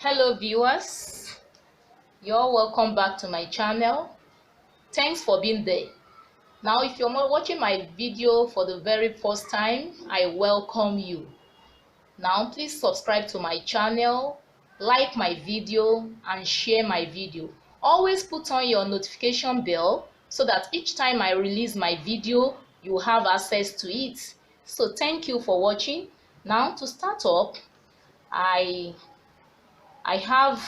Hello viewers, you're welcome back to my channel. Thanks for being there. Now if you're watching my video for the very first time, I welcome you. Now please subscribe to my channel, like my video and share my video. Always put on your notification bell so that each time I release my video you have access to it. So thank you for watching. Now to start up, I have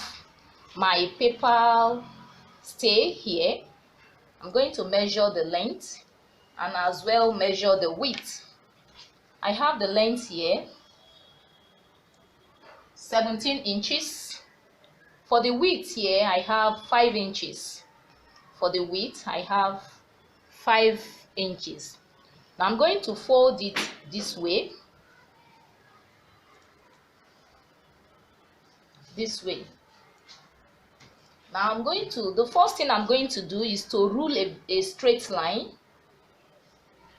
my paper stay here. I'm going to measure the length and as well measure the width. I have the length here 17 inches. For the width here I have 5 inches. For the width I have 5 inches. Now I'm going to fold it this way. Now the first thing I'm going to do is to rule a straight line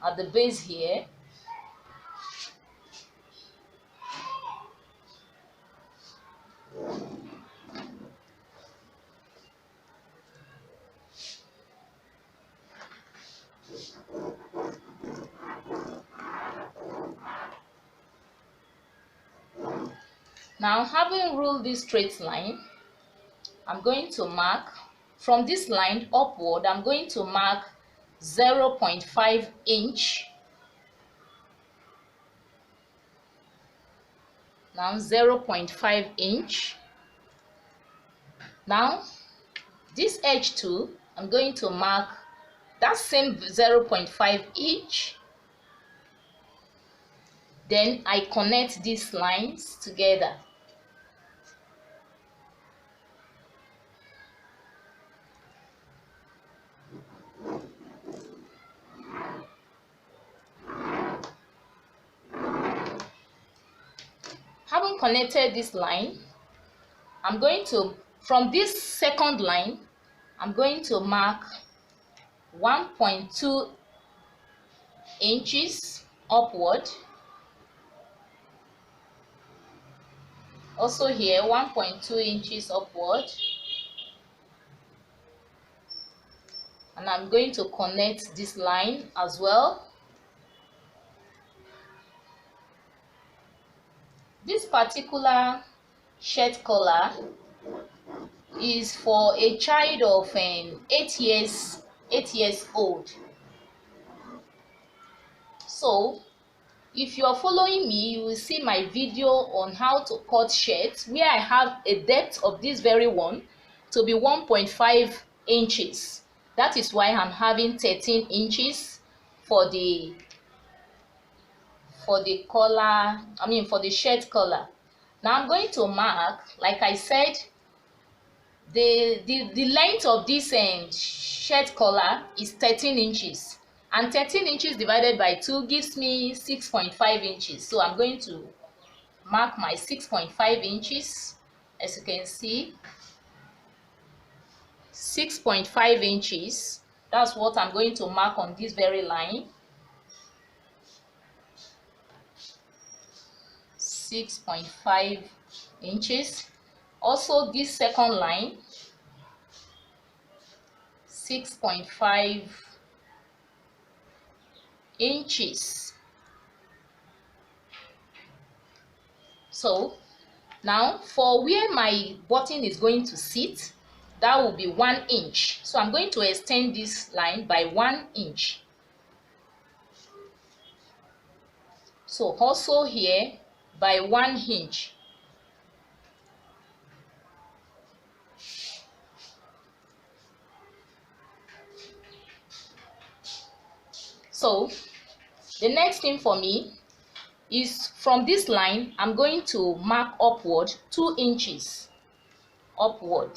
at the base here. Now having ruled this straight line, I'm going to mark from this line upward. I'm going to mark 0.5 inch. Now 0.5 inch. Now this edge too, I'm going to mark that same 0.5 inch. Then I connect these lines together. Having connected this line, I'm going to, from this second line, I'm going to mark 1.2 inches upward. Also here 1.2 inches upward. And I'm going to connect this line as well. This particular shirt collar is for a child of 8 years old. So if you are following me, you will see my video on how to cut shirts, where I have a depth of this very one to be 1.5 inches. That is why I'm having 13 inches for the collar, for the shirt collar. Now I'm going to mark, like I said, the length of this shirt collar is 13 inches, and 13 inches divided by 2 gives me 6.5 inches. So I'm going to mark my 6.5 inches. As you can see, 6.5 inches. That's what I'm going to mark on this very line. 6.5 inches. Also this second line, 6.5 inches. So now for where my button is going to sit, that will be 1 inch. So I'm going to extend this line by 1 inch. So also here by 1 inch. So the next thing for me is from this line, I'm going to mark upward 2 inches. Upward.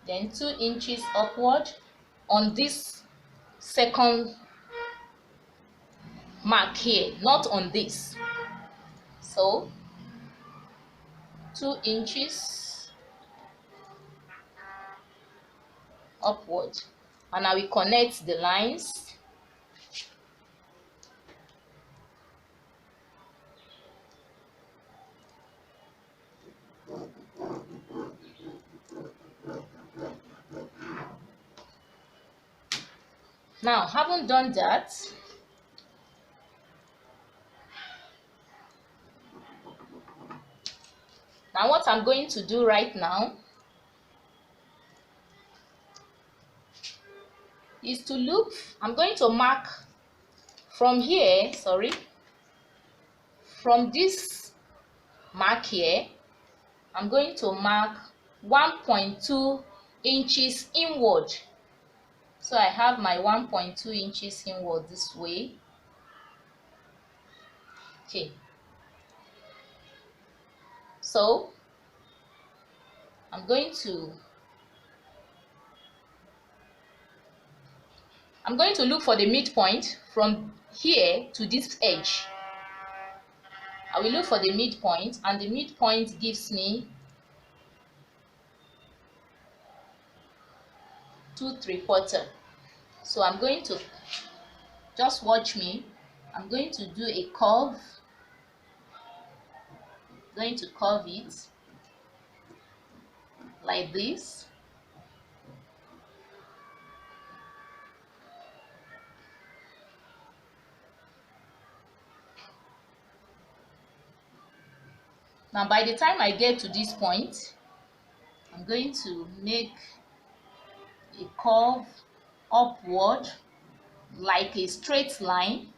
Then 2 inches upward on this second mark here, not on this. So 2 inches upward, and I will connect the lines. Now, having done that, now what I'm going to do right now is to look. I'm going to mark from here, from this mark here, I'm going to mark 1.2 inches inward. So I have my 1.2 inches inward this way. Okay. So I'm going to look for the midpoint from here to this edge. I will look for the midpoint, and the midpoint gives me 2 3/4. So I'm going to, just watch me, I'm going to do a curve. I'm going to curve it like this. Now by the time I get to this point, I'm going to make a curve upward like a straight line,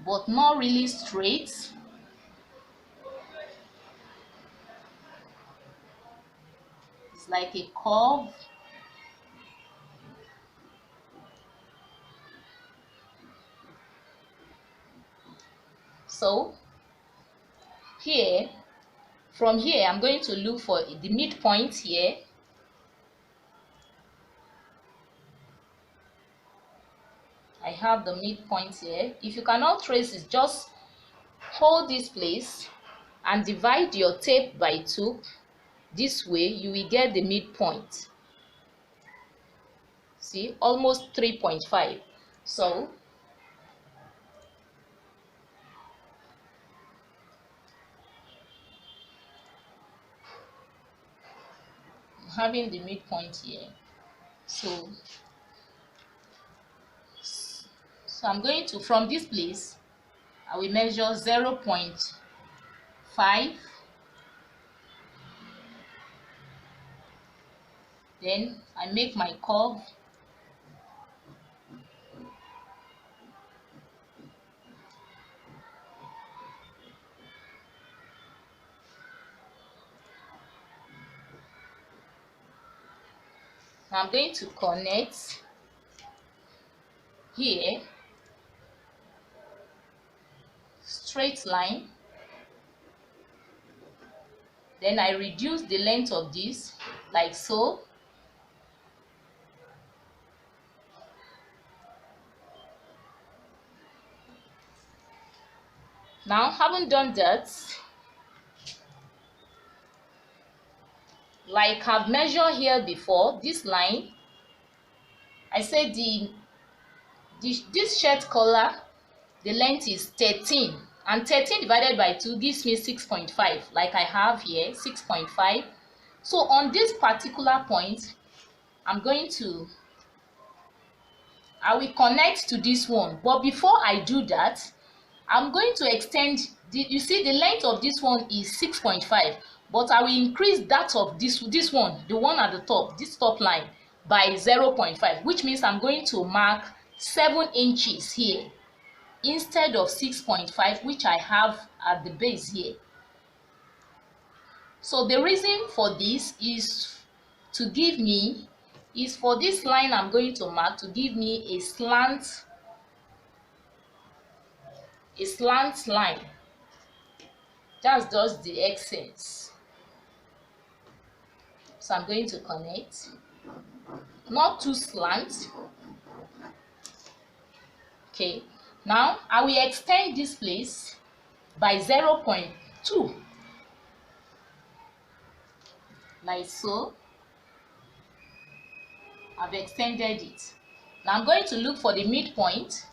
but not really straight. It's like a curve. So here, from here, I'm going to look for the midpoint here. I have the midpoint here. If you cannot trace it, just hold this place and divide your tape by 2. This way you will get the midpoint. See, almost 3.5. So having the midpoint here. So I'm going to, from this place, I will measure 0.5. Then I make my curve. Now I'm going to connect here, straight line. Then I reduce the length of this like so. Now, having done that, like I've measured here before, this line, I said this shirt collar, the length is 13, and 13 divided by 2 gives me 6.5, like I have here, 6.5. So on this particular point, I will connect to this one. But before I do that, I'm going to extend you see the length of this one is 6.5, but I will increase that of this one, the one at the top, this top line, by 0.5, which means I'm going to mark 7 inches here instead of 6.5, which I have at the base here. So the reason for this is for this line I'm going to mark to give me a slant line. That's just the essence. So I'm going to connect, not too slant. Okay, now I will extend this place by 0.2, like so. I've extended it. Now I'm going to look for the midpoint.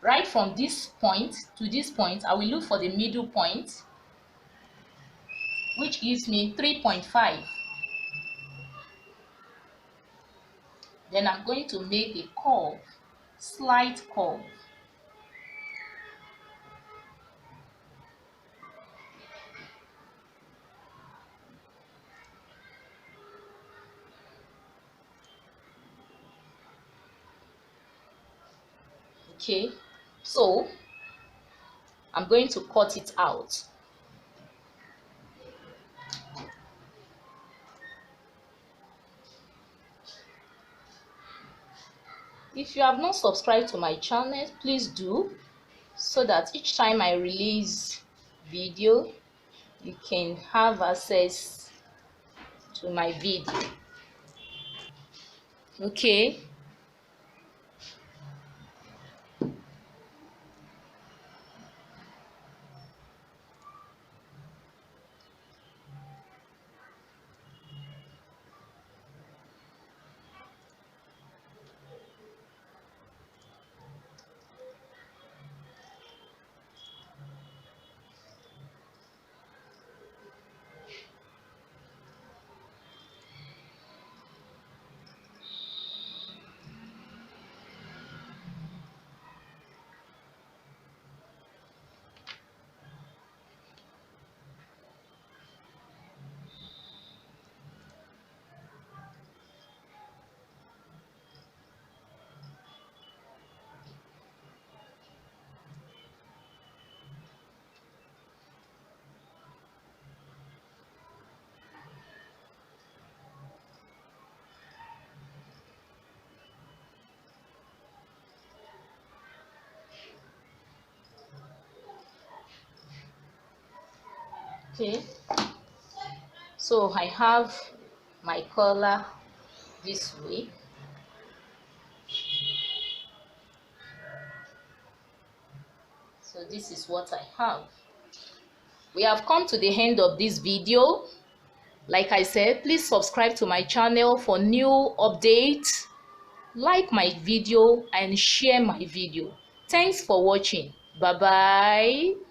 Right from this point to this point, I will look for the middle point, which gives me 3.5. Then I'm going to make a curve slight curve. Okay, so I'm going to cut it out. If you have not subscribed to my channel, please do, so that each time I release video, you can have access to my video. Okay, okay, so I have my color this way. So this is what I have. We have come to the end of this video. Like I said, please subscribe to my channel for new updates, like my video and share my video. Thanks for watching. Bye bye.